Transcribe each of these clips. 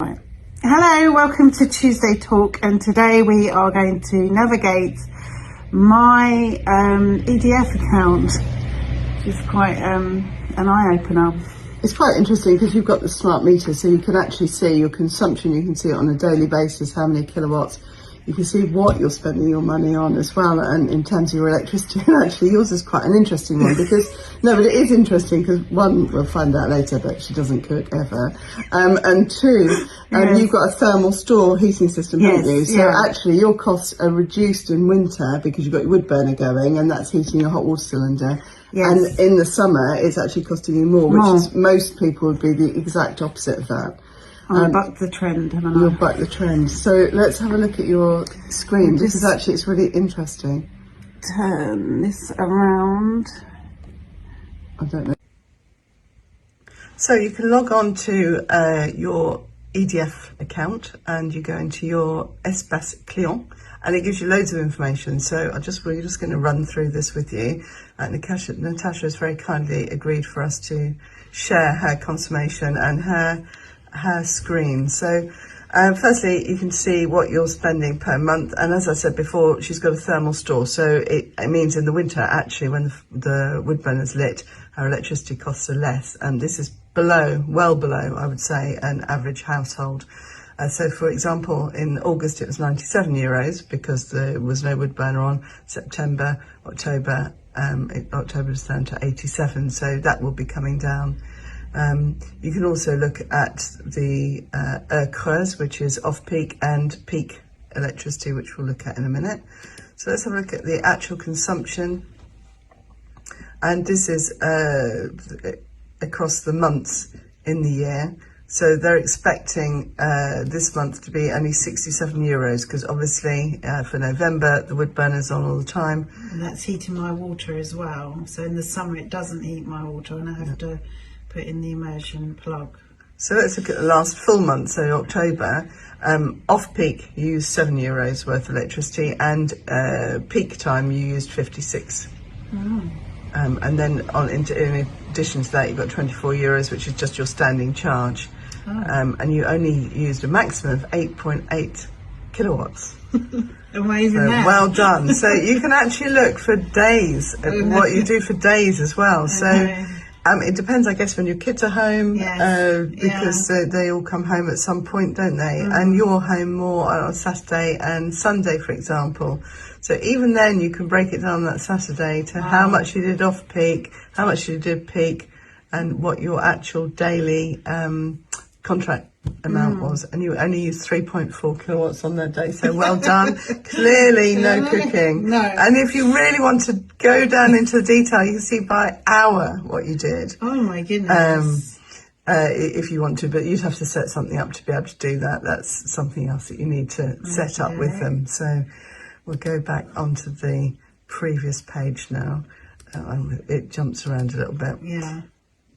Right. Hello, welcome to Tuesday Talk, and today we are going to navigate my EDF account, which is quite an eye-opener. It's quite interesting because you've got the smart meter, so you can actually see your consumption. You can see it on a daily basis, how many kilowatts. You can see what you're spending your money on as well, and in terms of your electricity. And actually yours is quite an interesting one because, no, but it is interesting because one, we'll find out later, but she doesn't cook ever. And two, you've got a thermal store heating system, haven't you? So actually your costs are reduced in winter because you've got your wood burner going and that's heating your hot water cylinder. Yes. And in the summer, it's actually costing you more, which is, most people would be the exact opposite of that. I'll buck the trend, haven't I? You'll buck the trend. So let's have a look at your screen because actually it's really interesting. Turn this around. I don't know. So you can log on to your EDF account and you go into your Espace Client and it gives you loads of information. So we're just going to run through this with you. Natasha has very kindly agreed for us to share her confirmation and her screen. So firstly, you can see what you're spending per month, and as I said before, she's got a thermal store, so it means in the winter actually when the wood burner's lit, her electricity costs are less, and this is well below I would say an average household. So for example, in August it was €97 because there was no wood burner on. September, October was down to 87, so that will be coming down. You can also look at the creuse, which is off-peak, and peak electricity, which we'll look at in a minute. So let's have a look at the actual consumption. And this is across the months in the year. So they're expecting this month to be only €67 because obviously for November the wood burner's on all the time. And that's heating my water as well. So in the summer it doesn't heat my water and I have to put in the immersion plug. So let's look at the last full month, so October. Off-peak you used €7 worth of electricity, and peak time you used 56. And then in addition to that you've got €24, which is just your standing charge. And you only used a maximum of 8.8 kilowatts. Amazing. So well done. So you can actually look for days at what you do for days as well. So it depends, I guess, when your kids are home, because they all come home at some point, don't they? And you're home more on Saturday and Sunday, for example. So even then you can break it down that Saturday to how much you did off peak, how much you did peak, and what your actual daily contract amount was, and you only used 3.4 kilowatts on that day, so well done. Clearly no cooking. No. And if you really want to go down into the detail, you can see by hour what you did. Oh my goodness. If you want to, but you'd have to set something up to be able to do that. That's something else that you need to set up with them. So we'll go back onto the previous page now. It jumps around a little bit. Yeah.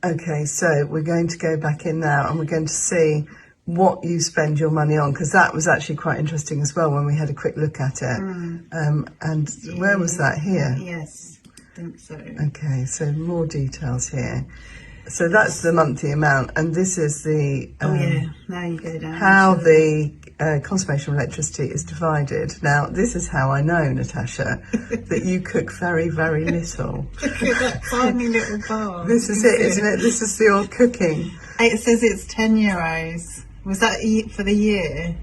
Okay, so we're going to go back in now and we're going to see what you spend your money on, because that was actually quite interesting as well when we had a quick look at it. And where was that? Here? Yes, I think so. Okay, so more details here. So that's the monthly amount, and this is the now you go down how the consumption of electricity is divided. Now, this is how I know, Natasha, that you cook very, very little. Look at that tiny little bar. This is it, isn't it? This is your cooking. It says it's €10. Was that for the year?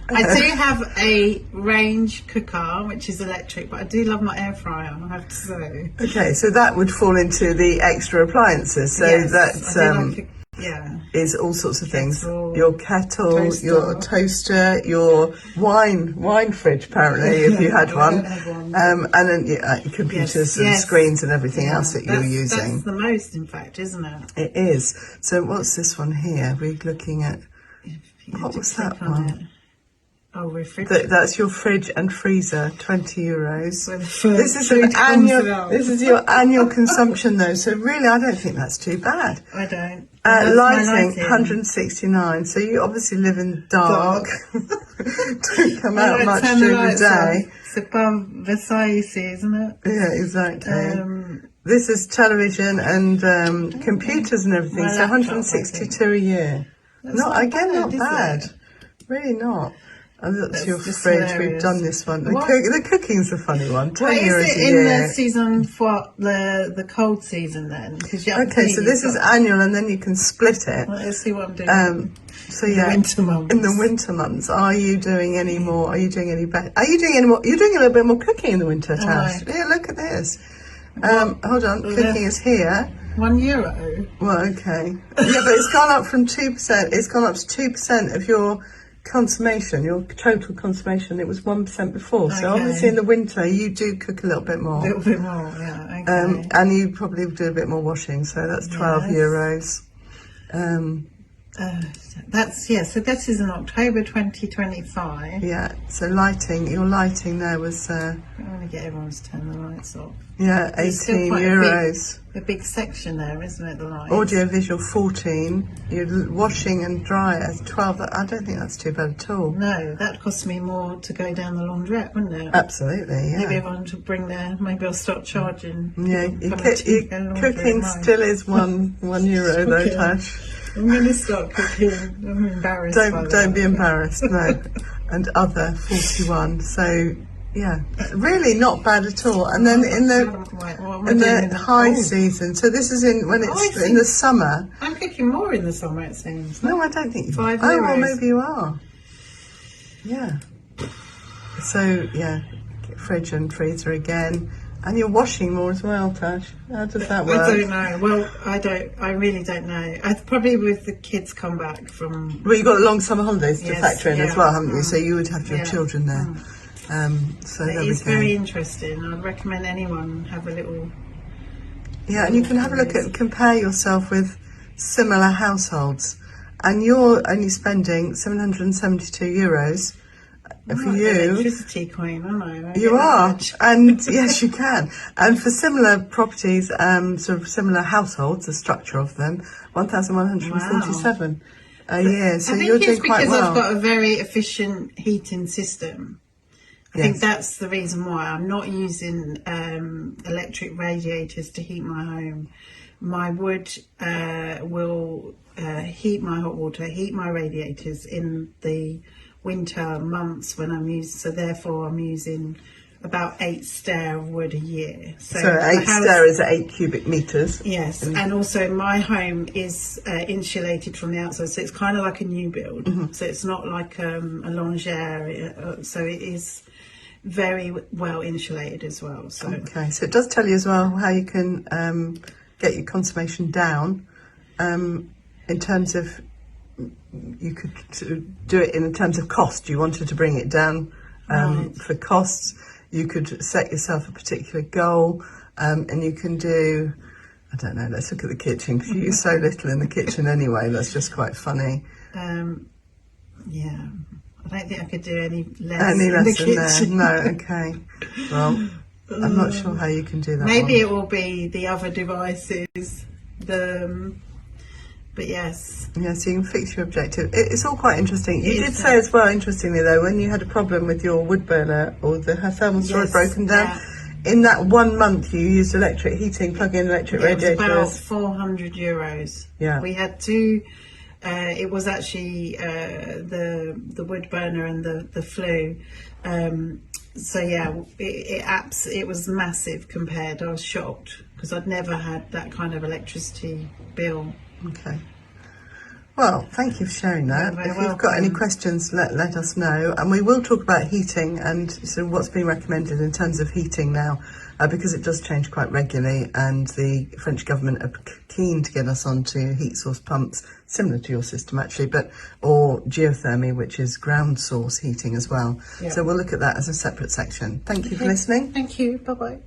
I do have a range cooker, which is electric, but I do love my air fryer, I have to say. Okay, so that would fall into the extra appliances. So that's is all sorts of things. Your kettle, your toaster, your wine fridge, apparently, if you had one. And then computers and screens and everything else that you're using. That's the most, in fact, isn't it? It is. So what's this one here? We're looking at, what was that one? Oh, refrigerator. That's your fridge and freezer, €20. This is your annual consumption though, so really I don't think that's too bad. I don't. Lighting, 169. So you obviously live in dark. Don't come out much during the day. It's above Versailles, isn't it? Yeah, exactly. This is television and computers and everything, so 162 a year. That's not again, bad, not is bad. it? Really not. And look, That's your just fridge. We've hilarious. done this one. What? The cooking's a funny one. What €10 is it a in year. the season for the cold season then? Okay, so this is annual, and then you can split it. Let's see what I'm doing. So in yeah, the winter months. In the winter months, are you doing any more? Are you doing any better? Are you doing any more? You're doing a little bit more cooking in the winter, Tash. Yeah, look at this. Hold on, cooking is here. €1. Well, okay. Yeah, but it's gone up from 2%. It's gone up to 2% of your consummation, your total consummation. It was 1% before. So obviously in the winter you do cook a little bit more. A little bit more, yeah. Okay. And you probably do a bit more washing. So that's €12. So this is in October 2025. Yeah. So lighting, your lighting there was. I want to get everyone to turn the lights off. Yeah, €18. A big section there, isn't it? The lights. Audio visual 14. Your washing and dryer 12. I don't think that's too bad at all. No, that cost me more to go down the laundrette, wouldn't it? Absolutely, yeah. Maybe everyone to bring their. Maybe I'll start charging. Yeah, your cooking still is €1 though, Tash. I'm going to start cooking. I'm embarrassed. Don't be embarrassed, no. And other 41. So yeah, really not bad at all. And then in the high season. So this is when it's in the summer. I'm cooking more in the summer, it seems. No, I don't think you are. €5. Oh, well, maybe you are. Yeah. So yeah, fridge and freezer again. And you're washing more as well, Tash. How does that work? I don't know. Well, I really don't know. Probably with the kids come back from... Well, you've got long summer holidays to factor in as well, haven't you? So you would have your children there. So it's very interesting. I'd recommend anyone have a little... Yeah, and you can have a look at, compare yourself with similar households. And you're only spending €772. For you, electricity queen, aren't I? You are, and yes, you can. And for similar properties, sort of similar households, the structure of them, 1,147 a year. So you're doing quite well. I've got a very efficient heating system. I think that's the reason why I'm not using electric radiators to heat my home. My wood will heat my hot water, heat my radiators in the winter months when I'm using, so therefore I'm using about 8 stair of wood a year. So 8 stair is 8 cubic meters. Yes, and also my home is insulated from the outside, so it's kind of like a new build. So it's not like a longère, so it is very well insulated as well. So okay, so it does tell you as well how you can get your consummation down in terms of. You could do it in terms of cost. You wanted to bring it down for costs. You could set yourself a particular goal, and you can do. I don't know. Let's look at the kitchen because you use so little in the kitchen anyway. That's just quite funny. Yeah, I don't think I could do any less. Any in less the in there? kitchen. No. Okay. Well, I'm not sure how you can do that. Maybe it will be the other devices. But yes. Yeah, so you can fix your objective. It's all quite interesting. You did say as well, interestingly though, when you had a problem with your wood burner or the thermal storage broken down, in that 1 month you used electric heating, plug-in electric radiators. It was about €400. Yeah. We had two. It was actually the wood burner and the flue. So yeah, it was massive compared. I was shocked because I'd never had that kind of electricity bill. Okay. Well, thank you for sharing that. If you've got any questions, let us know. And we will talk about heating and sort of what's being recommended in terms of heating now, because it does change quite regularly. And the French government are keen to get us onto heat source pumps, similar to your system actually, or geothermy, which is ground source heating as well. Yeah. So we'll look at that as a separate section. Thank you for listening. Thank you. Bye-bye.